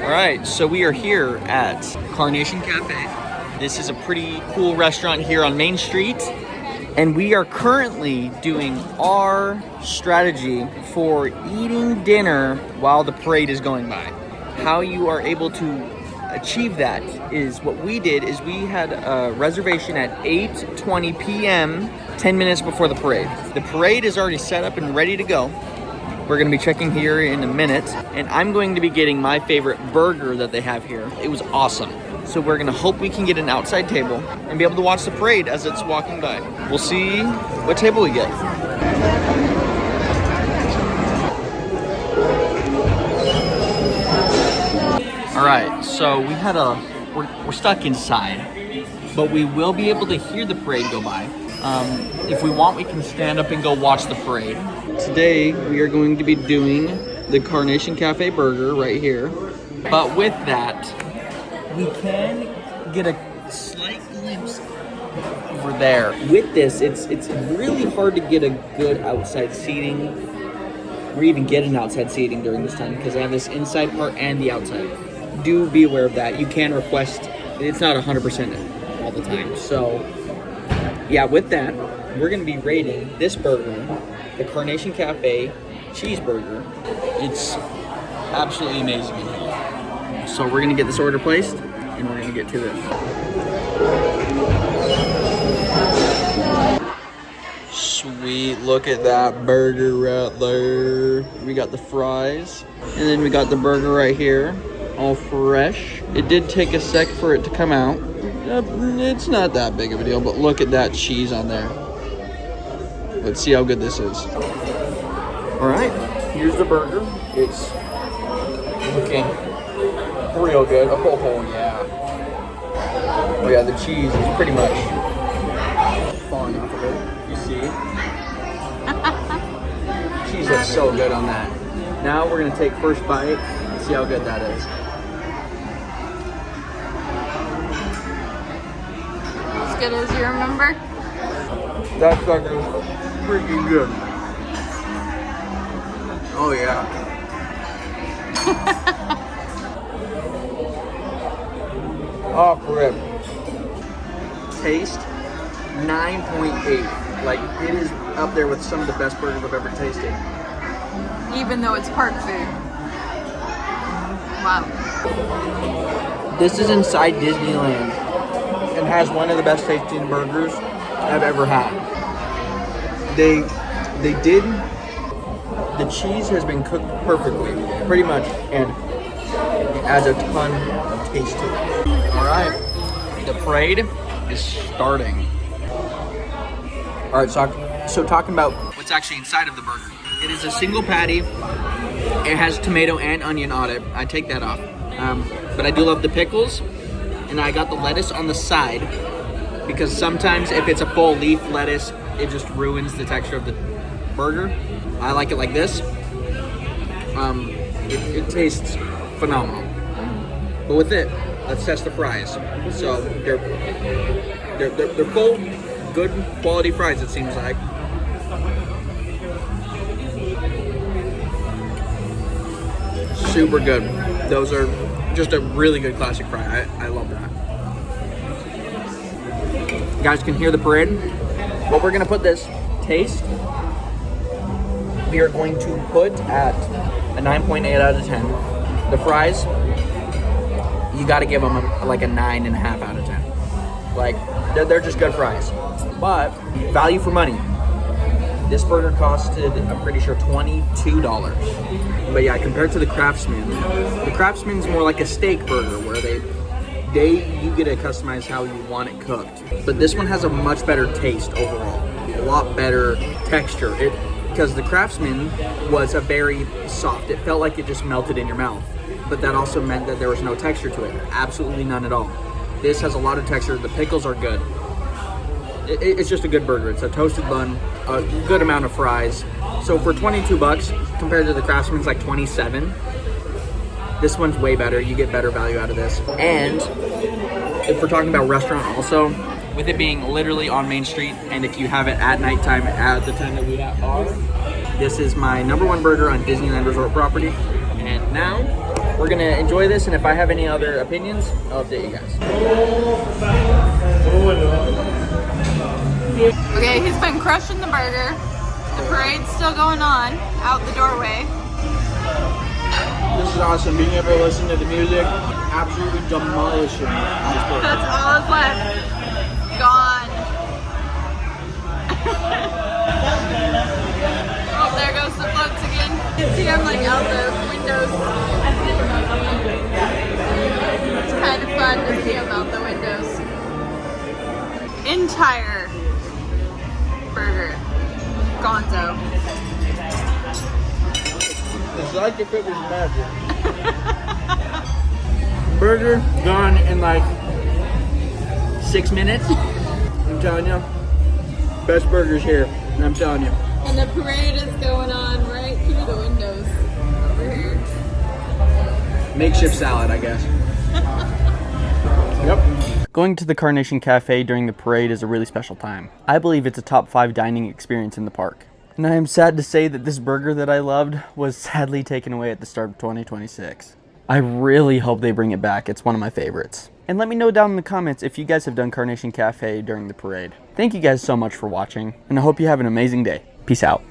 All right, so we are here at Carnation Cafe. This is a pretty cool restaurant here on Main Street. And we are currently doing our strategy for eating dinner while the parade is going by. How you are able to achieve that is what we did is we had a reservation at 8:20 p.m., 10 minutes before the parade. The parade is already set up and ready to go. We're gonna be checking here in a minute, and I'm going to be getting my favorite burger that they have here. It was awesome. So we're gonna hope we can get an outside table and be able to watch the parade as it's walking by. We'll see what table we get. All right, so we're stuck inside, but we will be able to hear the parade go by. If we want, we can stand up and go watch the parade. Today, we are going to be doing the Carnation Cafe burger right here. But with that, we can get a slight glimpse over there. With this, it's really hard to get a good outside seating, or even get an outside seating during this time, because I have this inside part and the outside. Do be aware of that. You can request, it's not 100% all the time. So, yeah, with that, we're going to be rating this burger, the Carnation Cafe cheeseburger. It's absolutely amazing in here. So we're going to get this order placed, and we're going to get to this. Sweet, look at that burger right there. We got the fries, and then we got the burger right here, all fresh. It did take a sec for it to come out. It's not that big of a deal, but look at that cheese on there. Let's see how good this is. All right, here's the burger. It's looking real good. Oh yeah. Oh yeah, the cheese is pretty much falling off of it. You see? Cheese looks so good on that. Now we're gonna take first bite and see how good that is. As good as you remember? That sucker's freaking good. Oh yeah. Off rip. Taste 9.8. Like, it is up there with some of the best burgers I've ever tasted. Even though it's park food. Wow. This is inside Disneyland and has one of the best tasting burgers I've ever had. They did, the cheese has been cooked perfectly, pretty much, and it adds a ton of taste to it. All right, the parade is starting. All right, so talking about what's actually inside of the burger. It is a single patty. It has tomato and onion on it. I take that off. But I do love the pickles, and I got the lettuce on the side because sometimes if it's a full leaf lettuce, it just ruins the texture of the burger. I like it like this. It tastes phenomenal. But with it, let's test the fries. So they're full, good quality fries, it seems like. Super good. Those are just a really good classic fry. I love that. You guys can hear the parade. What we're gonna put this taste, we are going to put at a 9.8 out of 10. The fries, you gotta give them like a 9.5 out of 10. Like, they're just good fries. But, value for money. This burger costed, I'm pretty sure, $22. But yeah, compared to the Craftsman's more like a steak burger where you get to customize how you want it cooked. But this one has a much better taste overall. A lot better texture. Because the Craftsman was a very soft, it felt like it just melted in your mouth. But that also meant that there was no texture to it. Absolutely none at all. This has a lot of texture. The pickles are good. It's just a good burger. It's a toasted bun, a good amount of fries. So for $22 compared to the Craftsman's like 27, this one's way better. You get better value out of this. And if we're talking about restaurant also, with it being literally on Main Street, and if you have it at nighttime at the time that we are, this is my #1 burger on Disneyland Resort property. And now we're gonna enjoy this, and if I have any other opinions, I'll update you guys. Okay, he's been crushing the burger. The parade's still going on out the doorway. This is awesome. Being able to listen to the music, absolutely demolishing this burger. That's all that's left. Gone. Oh, there goes the floats again. You can see them like out the windows. It's kind of fun to see them out the windows. Entire burger. Gonzo. It's like if it was magic. Burger done in like 6 minutes. I'm telling you, best burgers here. And I'm telling you. And the parade is going on right through the windows over here. Makeshift salad, I guess. Yep. Going to the Carnation Cafe during the parade is a really special time. I believe it's a top 5 dining experience in the park. And I am sad to say that this burger that I loved was sadly taken away at the start of 2026. I really hope they bring it back. It's one of my favorites. And let me know down in the comments if you guys have done Carnation Cafe during the parade. Thank you guys so much for watching, and I hope you have an amazing day. Peace out.